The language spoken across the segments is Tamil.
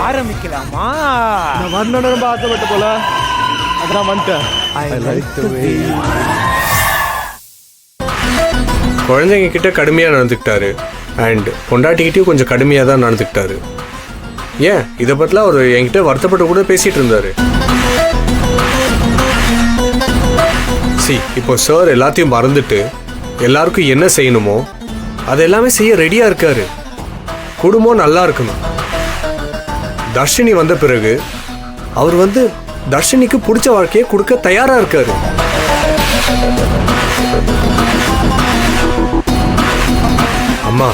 ஆரம்பிக்கலாமா? நான் வரணும்னு ரொம்ப ஆசைப்பட்ட போல அதான் வந்துட்டேன். குழந்தைங்க கிட்ட கடுமையாக நடந்துக்கிட்டாரு அண்ட் பொண்டாட்டிக்கிட்டையும் கொஞ்சம் கடுமையாக தான் நடந்துக்கிட்டாரு. ஏன் இதை பற்றிலாம் அவர் என்கிட்ட வருத்தப்பட்டு கூட பேசிகிட்டு இருந்தார். இப்போ சார் எல்லாத்தையும் மறந்துட்டு எல்லாருக்கும் என்ன செய்யணுமோ அது எல்லாமே செய்ய ரெடியாக இருக்காரு. குடும்பம் நல்லா இருக்கணும். தர்ஷினி வந்த பிறகு அவர் தர்ஷினிக்கு பிடிச்ச வாழ்க்கையை கொடுக்க தயாராக இருக்காரு. அம்மா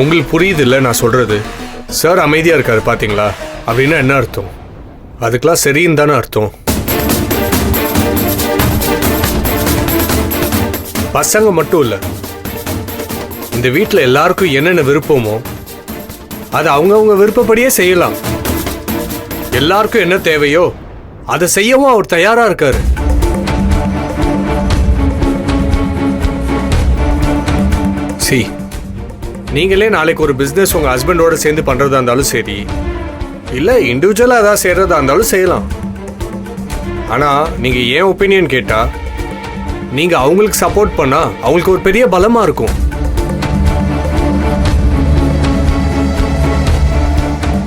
உங்களுக்கு புரியுது இல்லை நான் சொல்றது? சார் அமைதியாக இருக்காரு பார்த்தீங்களா? அப்படின்னா என்ன அர்த்தம்? அதுக்கெல்லாம் சரின்னு தானே அர்த்தம். பசங்க மட்டும் இல்லை, இந்த வீட்டில் எல்லாருக்கும் என்னென்ன விருப்பமோ அதை அவங்கவுங்க விருப்பப்படியே செய்யலாம். எல்லாருக்கும் என்ன தேவையோ அதை செய்யவும் அவர் தயாரா இருக்காரு. நீங்களே நாளைக்கு ஒரு பிசினஸ் உங்க ஹஸ்பண்டோட சேர்ந்து பண்றதா இருந்தாலும் சரி, இல்ல இண்டிவிஜுவலா ஏதாவது செய்யறதா இருந்தாலும் செய்யலாம். ஆனா நீங்க ஏன் ஒப்பீனியன் கேட்டா, நீங்க அவங்களுக்கு சப்போர்ட் பண்ணா அவங்களுக்கு ஒரு பெரிய பலமா இருக்கும்.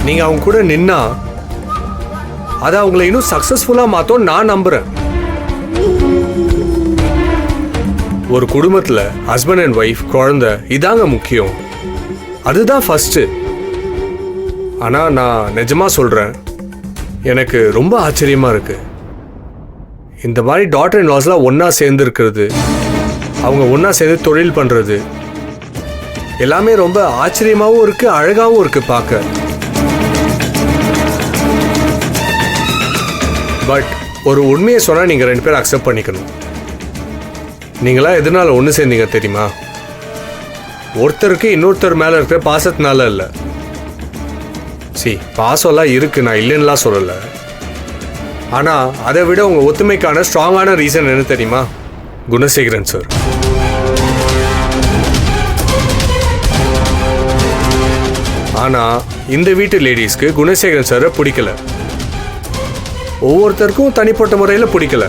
நீங்க அவங்க கூட நின்னா அதை அவங்களை இன்னும் சக்சஸ்ஃபுல்லா மாத்தோம் நான் நம்புறேன். ஒரு குடும்பத்துல ஹஸ்பண்ட் அண்ட் ஒய்ஃப், குழந்தை இதாங்க முக்கியம். அதுதான் ஃபர்ஸ்ட். ஆனா நான் நிஜமா சொல்றேன், எனக்கு ரொம்ப ஆச்சரியமா இருக்கு. இந்த மாதிரி டாட்டர் இன் லாஸ்லாம் ஒன்னா சேர்ந்து இருக்கிறது, அவங்க ஒன்னா சேர்ந்து தொழில் பண்றது எல்லாமே ரொம்ப ஆச்சரியமாவும் இருக்கு, அழகாவும் இருக்கு பார்க்க. பட் ஒரு உண்மையை சொன்னா நீங்க ரெண்டு பேரும் அக்செப்ட் பண்ணிக்கணும். நீங்களா எதனால ஒன்று சேர்ந்தீங்க தெரியுமா? ஒருத்தருக்கு இன்னொருத்தர் மேல இருக்கிற பாசத்தினால இல்லை. பாசம்லாம் இருக்கு, நான் இல்லைன்னுலாம் சொல்லலை. ஆனா அதை விட உங்க ஒத்துமைக்கான ஸ்ட்ராங்கான ரீசன் என்ன தெரியுமா? குணசேகரன் சார். ஆனா இந்த வீட்டு லேடிஸ்க்கு குணசேகரன் சாரை பிடிக்கல. ஒவ்வொருத்தருக்கும் தனிப்பட்ட முறையில் பிடிக்கல.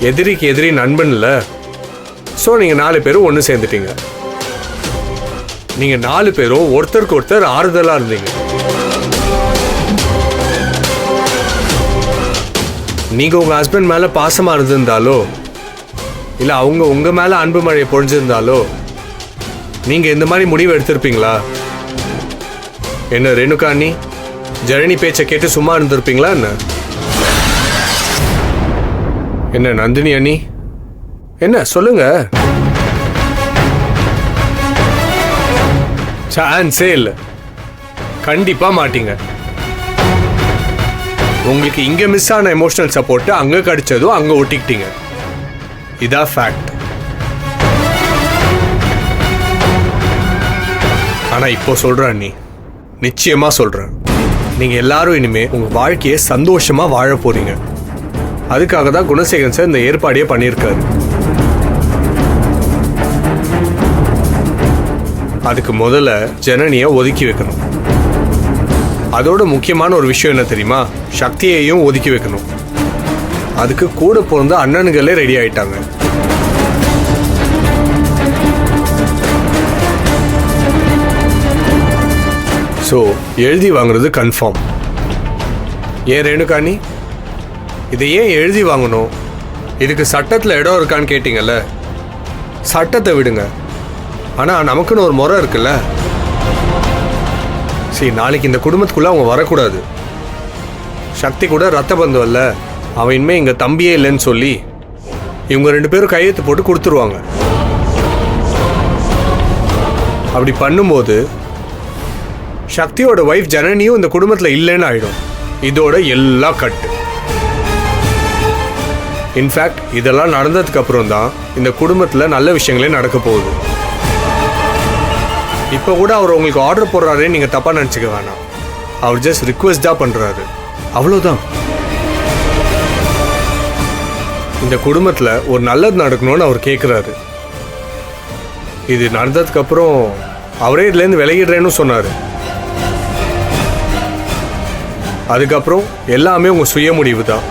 எதிரிக்கு எதிரி நண்பன் இல்லை. ஸோ நீங்கள் 4 பேரும் ஒன்று சேர்ந்துட்டீங்க. நீங்கள் 4 பேரும் ஒருத்தருக்கு ஒருத்தர் ஆறுதலாக இருந்தீங்க. நீங்கள் உங்கள் ஹஸ்பண்ட் மேலே பாசமாக இருந்திருந்தாலோ, இல்லை அவங்க உங்கள் மேலே அன்பு மழையை பொழிஞ்சிருந்தாலோ, நீங்கள் இந்த மாதிரி முடிவு எடுத்திருப்பீங்களா? என்ன ரேணுகா அண்ணி, ஜனனி பேச்சை கேட்டு சும்மா இருந்திருப்பீங்களா என்ன? என்ன நந்தினி அண்ணி, என்ன சொல்லுங்க? சான்ஸே இல்லை, கண்டிப்பா மாட்டீங்க. உங்களுக்கு இங்க மிஸ் ஆன எமோஷனல் சப்போர்ட் அங்க கிடைச்சதும் அங்க ஒட்டிக்கிட்டீங்க. இதான் ஃபேக்ட். ஆனா இப்போ சொல்றேன் அண்ணி, நிச்சயமா சொல்றேன், நீங்க எல்லாரும் இனிமே உங்க வாழ்க்கையை சந்தோஷமா வாழ போறீங்க. அதுக்காக தான் குணசேகரன் சார் இந்த ஏற்பாடையே பண்ணியிருக்காரு. அதுக்கு முதல்ல ஜனனியை ஒதுக்கி வைக்கணும். அதோட முக்கியமான ஒரு விஷயம் என்ன தெரியுமா? சக்தியையும் ஒதுக்கி வைக்கணும். அதுக்கு கூட பிறந்த அண்ணனுங்களே ரெடி ஆயிட்டாங்க. ஸோ எழுதி வாங்குறது கன்ஃபார்ம். ஏன் ரேணுகாணி, இதை ஏன் எழுதி வாங்கணும்? இதுக்கு சட்டத்தில் இடம் இருக்கான்னு கேட்டிங்கல்ல. சட்டத்தை விடுங்க, ஆனால் நமக்குன்னு ஒரு முறை இருக்குல்ல. நாளைக்கு இந்த குடும்பத்துக்குள்ள அவங்க வரக்கூடாது. சக்தி கூட ரத்த பந்தம் இல்லை, அவன் இனிமே எங்கள் தம்பியே இல்லைன்னு சொல்லி இவங்க 2 பேரும் கையெழுத்து போட்டு கொடுத்துருவாங்க. அப்படி பண்ணும்போது சக்தியோட ஒய்ஃப் ஜனனியும் இந்த குடும்பத்தில் இல்லைன்னு ஆயிடும். இதோட எல்லா கட்டு. இன்ஃபேக்ட் இதெல்லாம் நடந்ததுக்கு அப்புறம் தான் இந்த குடும்பத்தில் நல்ல விஷயங்களே நடக்க போகுது. இப்போ கூட அவர் உங்களுக்கு ஆர்டர் போடுறாரு, நீங்கள் தப்பாக நினச்சிக்க வேணாம். அவர் ஜஸ்ட் ரிக்வெஸ்ட் தான் பண்ணுறாரு, அவ்வளோதான். இந்த குடும்பத்தில் ஒரு நல்லது நடக்கணும்னு அவர் கேட்குறாரு. இது நடந்ததுக்கு அப்புறம் அவரே இதுலேருந்து விலகிடுறேன்னு சொன்னார். அதுக்கப்புறம் எல்லாமே உங்கள் சுய முடிவு தான்.